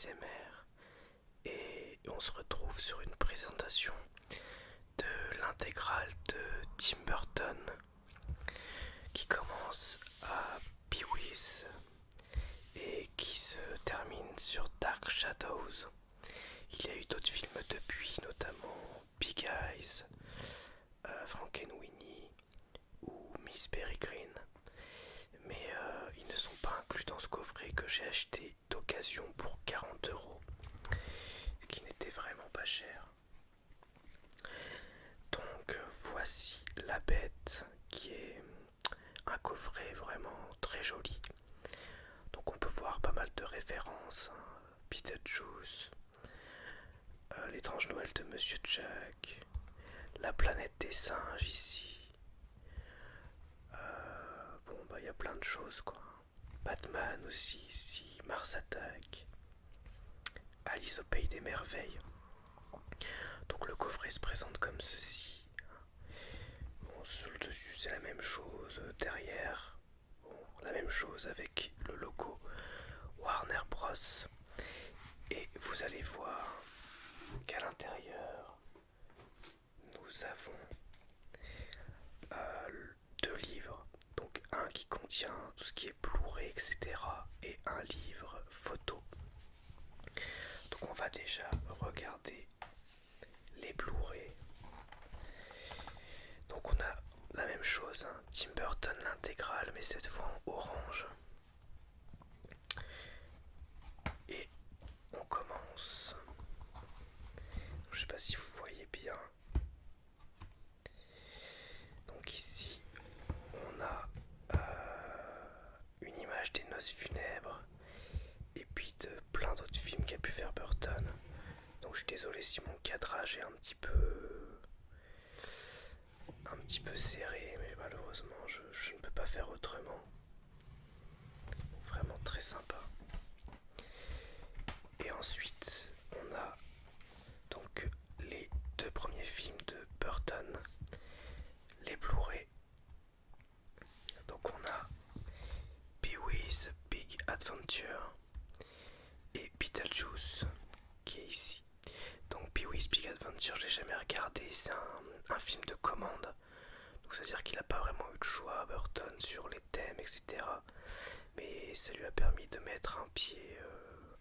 ASMR et on se retrouve sur une présentation de l'intégrale de Tim Burton qui commence à Pee-wee's et qui se termine sur Dark Shadows. Il y a eu d'autres films depuis, notamment Big Eyes, Frankenweenie ou Miss Peregrine, mais ils ne sont pas inclus dans ce coffret que j'ai acheté d'occasion pour 40 €, ce qui n'était vraiment pas cher. Donc voici La Bête, qui est un coffret vraiment très joli. Donc on peut voir pas mal de références, hein. Beetlejuice, L'étrange Noël de Monsieur Jack, La planète des singes ici. Bon bah il y a plein de choses quoi. Batman aussi ici, Mars Attack, Alice au pays des merveilles. Donc le coffret se présente comme ceci. Bon, sur le dessus c'est la même chose, derrière, bon, la même chose avec le logo Warner Bros. Et vous allez voir qu'à l'intérieur, nous avons deux livres. Donc un qui contient tout ce qui est Blu-ray, etc. et un livre photo. Donc on va déjà regarder les Blu-ray. Donc on a la même chose, hein, Tim Burton l'intégrale, mais cette fois en orange. Et on commence. Je sais pas si vous voyez bien. Donc ici, on a une image des noces funèbres et puis de plein d'autres films qu'a pu faire Burton. Donc je suis désolé si mon cadrage est un petit peu serré, mais malheureusement je ne peux pas faire autrement. Vraiment très sympa. Et ensuite, on a donc les deux premiers films de Burton, les Blu-ray. Donc on a Pee-wee's Big Adventure et Beetlejuice qui est ici. Donc Pee-wee's Big Adventure, j'ai jamais regardé, c'est un film de commande. Donc ça veut dire qu'il n'a pas vraiment eu de choix, Burton, sur les thèmes, etc. Mais ça lui a permis de mettre un pied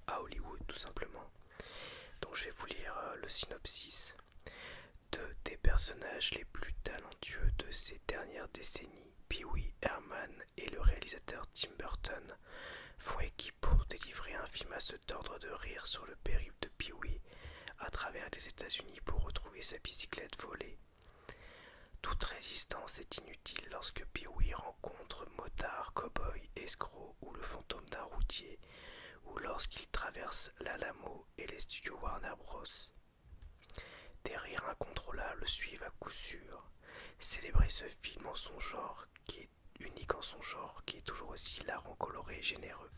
à Hollywood, tout simplement. Donc je vais vous lire le synopsis. Deux des personnages les plus talentueux de ces dernières décennies, Pee-wee Herman et le réalisateur Tim Burton, font équipe pour nous délivrer un film à se tordre de rire sur le périple de Pee-wee à travers les États-Unis pour retrouver sa bicyclette volée. Toute résistance est inutile lorsque Pee-wee rencontre motards, cow-boys, escrocs ou le fantôme d'un routier, ou lorsqu'il traverse l'Alamo et les studios Warner Bros. Des rires incontrôlables suivent à coup sûr. Célébrer ce film en son genre, qui est unique en son genre, qui est toujours aussi hilarant, coloré et généreux.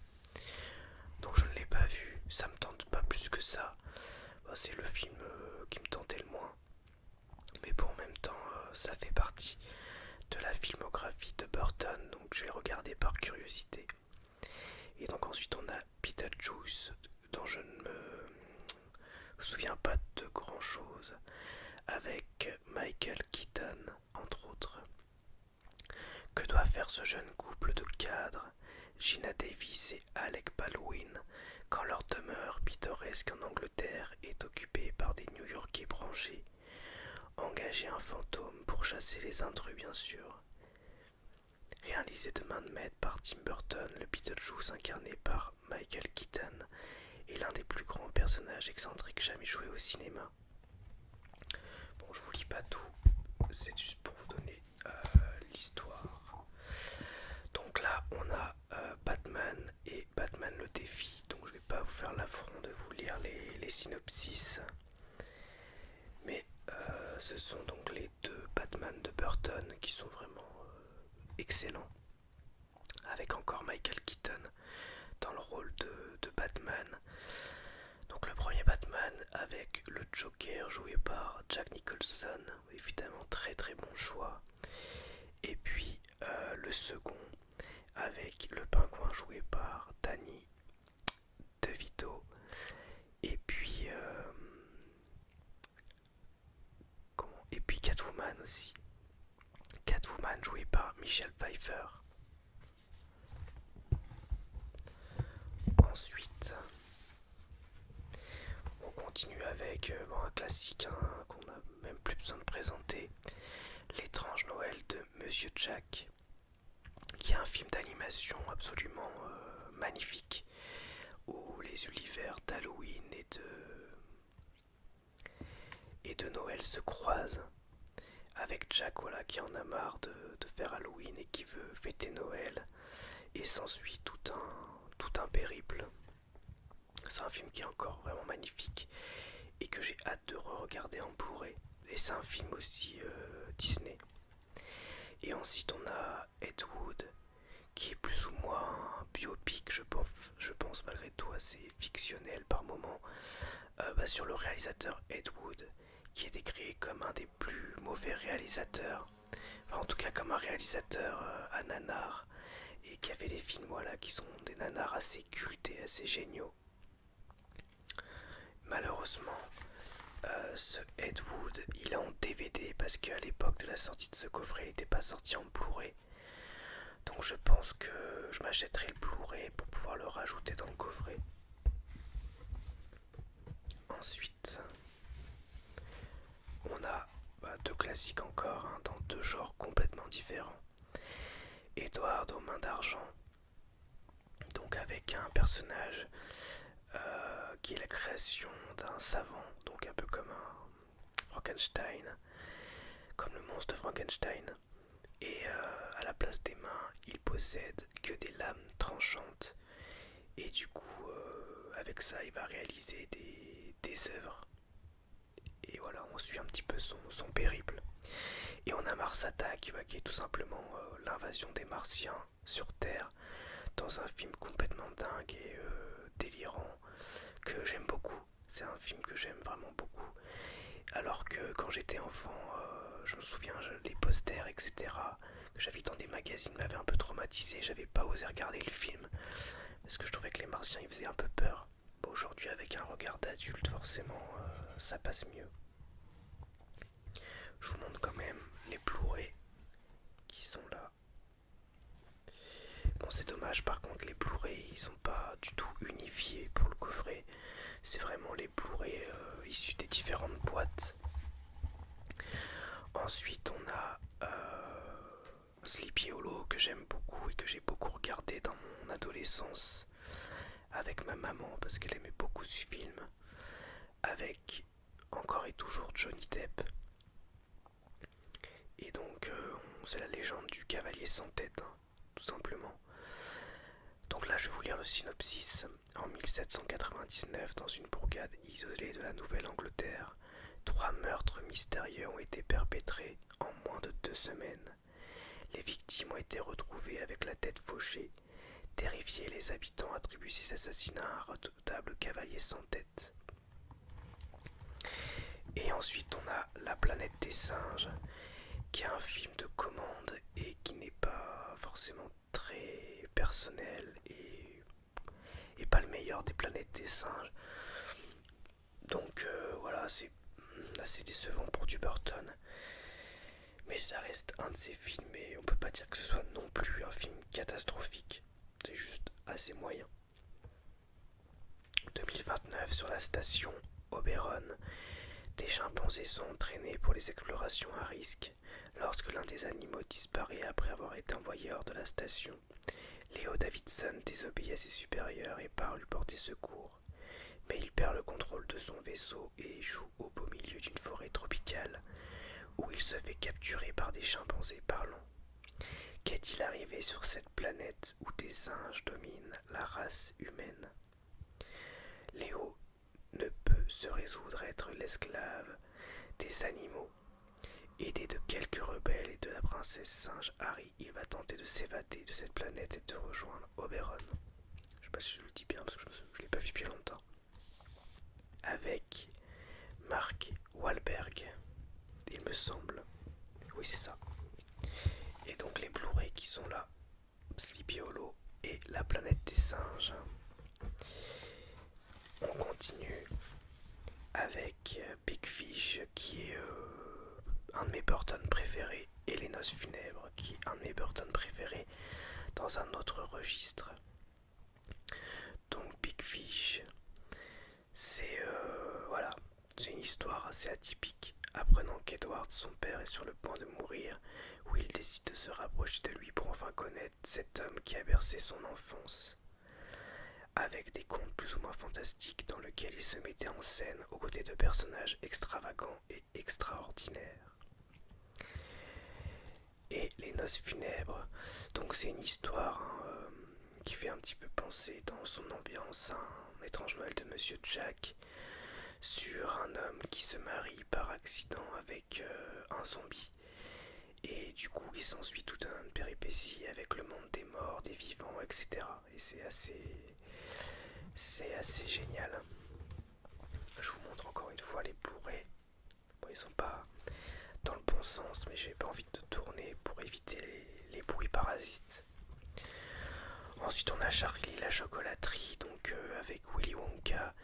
Donc je ne l'ai pas vu, ça me tente pas plus que ça. C'est le film qui me tentait le moins. Mais bon, en même temps, ça fait partie de la filmographie de Burton, donc je vais regarder par curiosité. Et donc ensuite on a Beetlejuice, dont je ne me souviens pas de grand chose, avec Michael Keaton, entre autres. Que doit faire ce jeune couple de cadres, Gina Davis et Alec Baldwin, quand leur demeure pittoresque en Angleterre est occupée par des New-Yorkais branchés? Engager un fantôme pour chasser les intrus, bien sûr. Réalisé de main de maître par Tim Burton, le Beetlejuice incarné par Michael Keaton est l'un des plus grands personnages excentriques jamais joués au cinéma. Bon, je vous lis pas tout, c'est juste pour vous donner l'histoire. Donc là, on a Batman et Batman le défi. Donc je vais pas vous faire l'affront de vous lire les synopsis. Mais ce sont donc les deux Batman de Burton qui sont vraiment excellents. Avec encore Michael Keaton dans le rôle de Batman. Donc le premier Batman avec le Joker joué par Jack Nicholson, évidemment très très bon choix. Et puis le second avec le pingouin joué par Danny DeVito Michel Pfeiffer. Ensuite, on continue avec un classique qu'on n'a même plus besoin de présenter, L'étrange Noël de Monsieur Jack, qui est un film d'animation absolument magnifique, où les univers d'Halloween et de Noël se croisent, avec Jack voilà, qui en a marre de faire Halloween et qui veut fêter Noël, et s'ensuit tout un périple. C'est un film qui est encore vraiment magnifique et que j'ai hâte de re-regarder en Blu-ray. Et c'est un film aussi Disney. Et ensuite on a Ed Wood, qui est plus ou moins un biopic, je pense malgré tout assez fictionnel par moments, sur le réalisateur Ed Wood, qui est décrit comme un des plus mauvais réalisateurs, enfin en tout cas comme un réalisateur à nanar, et qui a fait des films voilà, qui sont des nanars assez cultes et assez géniaux. Malheureusement, ce Ed Wood, il est en DVD parce qu'à l'époque de la sortie de ce coffret, il n'était pas sorti en Blu-ray. Donc je pense que je m'achèterai le Blu-ray pour pouvoir le rajouter dans le coffret. Ensuite, on a deux classiques encore, dans deux genres complètement différents. Edward aux mains d'argent, donc avec un personnage qui est la création d'un savant, donc un peu comme un Frankenstein, comme le monstre de Frankenstein. Et à la place des mains, il possède que des lames tranchantes. Et du coup, avec ça, il va réaliser des œuvres. Et voilà, on suit un petit peu son périple. Et on a Mars Attack, qui est tout simplement l'invasion des Martiens sur Terre, dans un film complètement dingue et délirant, que j'aime beaucoup. C'est un film que j'aime vraiment beaucoup. Alors que quand j'étais enfant, je me souviens, les posters, etc., que j'avais dans des magazines m'avaient un peu traumatisé. J'avais pas osé regarder le film, parce que je trouvais que les Martiens, ils faisaient un peu peur. Bon, aujourd'hui, avec un regard d'adulte, forcément, ça passe mieux. Je vous montre quand même les Blu-ray qui sont là. Bon, c'est dommage, par contre, les Blu-ray, ils sont pas du tout unifiés pour le coffret. C'est vraiment les Blu-ray issus des différentes boîtes. Ensuite, on a Sleepy Hollow, que j'aime beaucoup et que j'ai beaucoup regardé dans mon adolescence avec ma maman parce qu'elle aimait beaucoup ce film, avec encore et toujours Johnny Depp. Et donc c'est la légende du cavalier sans tête, tout simplement. Donc là je vais vous lire le synopsis. En 1799, dans une bourgade isolée de la Nouvelle-Angleterre, 3 meurtres mystérieux ont été perpétrés en moins de 2 semaines. Les victimes ont été retrouvées avec la tête fauchée. Terrifiés, les habitants attribuent ces assassinats à un redoutable cavalier sans tête. Et ensuite on a La planète des singes, qui est un film de commande et qui n'est pas forcément très personnel et pas le meilleur des planètes des singes. Donc voilà, c'est assez décevant pour du Burton. Mais ça reste un de ses films et on peut pas dire que ce soit non plus un film catastrophique. C'est juste assez moyen. 2029, sur la station Oberon, des chimpanzés sont entraînés pour les explorations à risque. Lorsque l'un des animaux disparaît après avoir été envoyé hors de la station, Léo Davidson désobéit à ses supérieurs et part lui porter secours. Mais il perd le contrôle de son vaisseau et échoue au beau milieu d'une forêt tropicale, où il se fait capturer par des chimpanzés parlants. Qu'est-il arrivé sur cette planète où des singes dominent la race humaine? Léo ne peut se résoudre à être l'esclave des animaux. Aidé de quelques rebelles et de la princesse singe Harry, il va tenter de s'évader de cette planète et de rejoindre Oberon. Je sais pas si je le dis bien parce que je l'ai pas vu depuis longtemps. Avec Mark Wahlberg, il me semble. Oui, c'est ça. Et donc les Blu-ray qui sont là, Sleepy Hollow et La planète des singes. On continue avec Big Fish, qui est un de mes Burton préférés, et Les Noces Funèbres, qui est un de mes Burton préférés dans un autre registre. Donc Big Fish, c'est voilà, c'est une histoire assez atypique. Apprenant qu'Edward, son père, est sur le point de mourir, Will décide de se rapprocher de lui pour enfin connaître cet homme qui a bercé son enfance. Avec des contes plus ou moins fantastiques dans lesquels il se mettait en scène aux côtés de personnages extravagants et extraordinaires. Et Les Noces Funèbres, donc c'est une histoire qui fait un petit peu penser dans son ambiance à un étrange Noël de Monsieur Jack, sur un homme qui se marie par accident avec un zombie. Et du coup, il s'ensuit toute une péripétie avec le monde des morts, des vivants, etc. Et c'est assez génial. Je vous montre encore une fois les Blu-ray. Bon, ils sont pas dans le bon sens, mais j'ai pas envie de tourner pour éviter les bruits parasites. Ensuite, on a Charlie la chocolaterie, donc avec Willy Wonka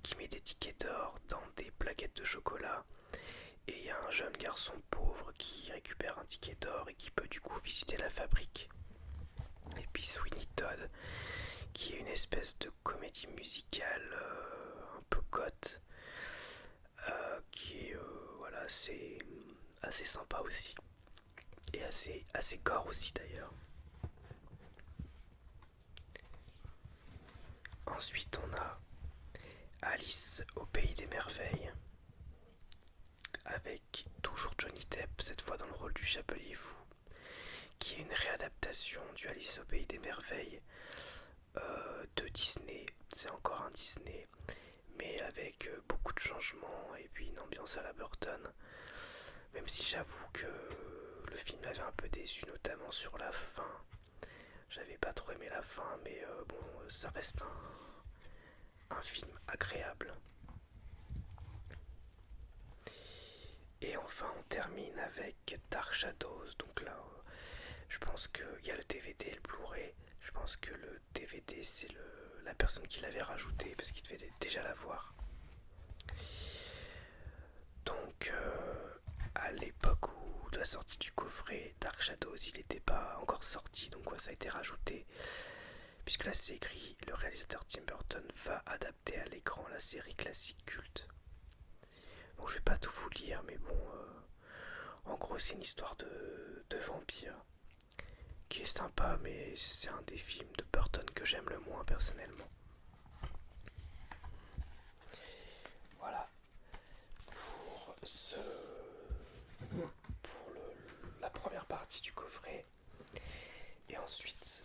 qui met des tickets d'or dans des plaquettes de chocolat. Et il y a un jeune garçon pauvre qui récupère un ticket d'or et qui peut du coup visiter la fabrique. Et puis Sweeney Todd, qui est une espèce de comédie musicale un peu goth, qui est voilà, c'est assez sympa aussi. Et assez gore aussi d'ailleurs. Ensuite on a Alice au pays des merveilles, avec toujours Johnny Depp, cette fois dans le rôle du Chapelier Fou, qui est une réadaptation du Alice au pays des merveilles de Disney. C'est encore un Disney, mais avec beaucoup de changements et puis une ambiance à la Burton. Même si j'avoue que le film m'avait un peu déçu, notamment sur la fin. J'avais pas trop aimé la fin, mais bon, ça reste un film agréable. Et enfin, on termine avec Dark Shadows. Donc là, je pense qu'il y a le DVD et le Blu-ray. Je pense que le DVD, c'est la personne qui l'avait rajouté parce qu'il devait déjà l'avoir. Donc, à l'époque de la sortie du coffret, Dark Shadows, il n'était pas encore sorti. Donc, ouais, ça a été rajouté. Puisque là, c'est écrit, le réalisateur Tim Burton va adapter à l'écran la série classique culte. Bon, je vais pas tout vous lire, mais bon, en gros, c'est une histoire de vampire qui est sympa, mais c'est un des films de Burton que j'aime le moins personnellement. Voilà pour la première partie du coffret. Et ensuite,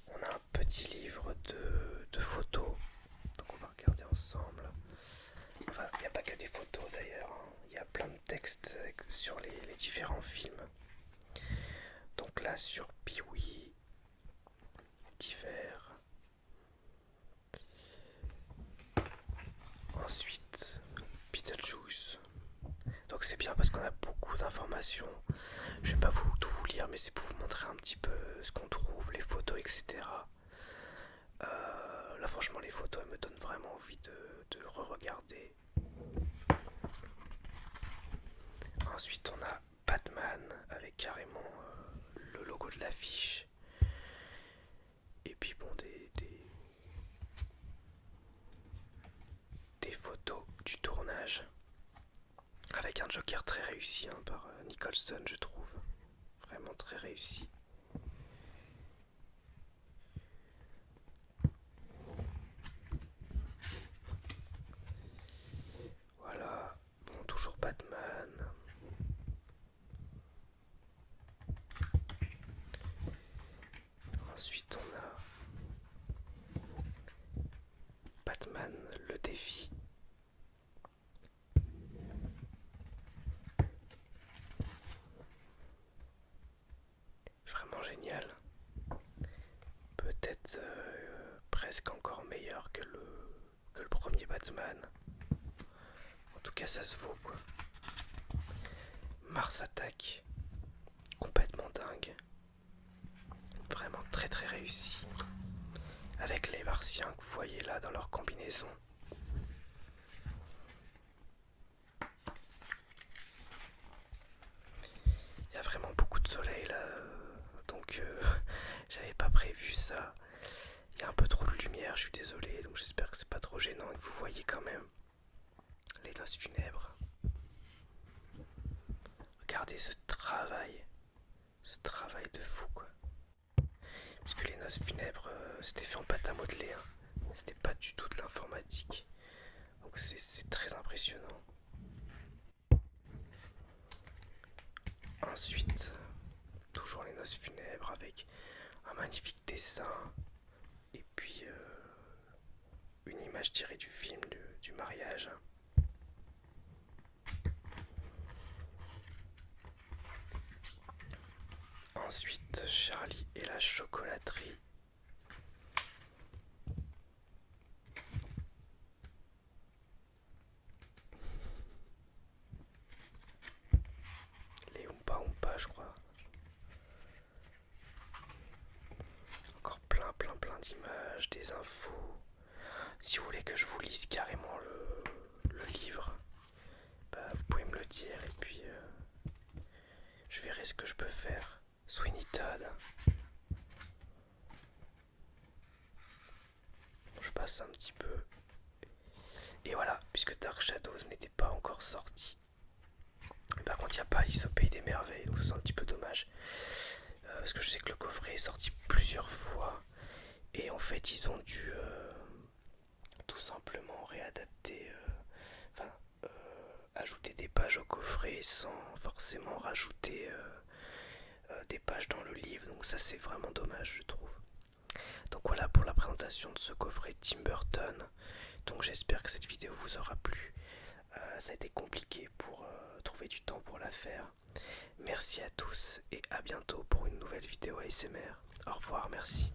on a un petit livre de photos. Donc on va regarder ensemble. Enfin, il n'y a pas que des photos d'ailleurs. Il y a plein de textes sur les différents films. Donc là, sur Pee-wee, divers. Ensuite, Beetlejuice. Donc c'est bien parce qu'on a beaucoup d'informations. Je vais pas tout vous lire, mais c'est pour vous montrer un petit peu ce qu'on trouve, les photos, etc. Là franchement les photos elles me donnent vraiment envie de le re-regarder. Ensuite on a Batman avec carrément le logo de l'affiche. Et puis bon des photos du tournage. Avec un Joker très réussi par Nicholson je trouve. Vraiment très réussi. Voilà, bon toujours Batman. Ensuite on a Batman le défi. Vraiment génial. Peut-être presque encore meilleur que le premier Batman. En tout cas ça se vaut quoi. Mars attaque. Complètement dingue. Vraiment très très réussi. Avec les martiens que vous voyez là dans leur combinaison. noces funèbres. Regardez ce travail de fou quoi. Parce que les noces funèbres, c'était fait en pâte à modeler, hein. C'était pas du tout de l'informatique. Donc c'est très impressionnant. Ensuite, toujours les noces funèbres avec un magnifique dessin et puis une image tirée du film du mariage. Ensuite, Charlie et la chocolaterie. Les Oompa Oompa, je crois. Encore plein d'images, des infos. Si vous voulez que je vous lise carrément le livre, bah, vous pouvez me le dire et puis je verrai ce que je peux faire. Sweeney Todd. Je passe un petit peu. Et voilà, puisque Dark Shadows n'était pas encore sorti. Par contre, il n'y a pas Alice au Pays des Merveilles, donc c'est un petit peu dommage. Parce que je sais que le coffret est sorti plusieurs fois. Et en fait, ils ont dû tout simplement réadapter, ajouter des pages au coffret sans forcément rajouter des pages dans le livre. Donc ça, c'est vraiment dommage, je trouve. Donc voilà pour la présentation de ce coffret Tim Burton. Donc j'espère que cette vidéo vous aura plu. Ça a été compliqué pour trouver du temps pour la faire. Merci à tous et à bientôt pour une nouvelle vidéo ASMR. Au revoir, merci.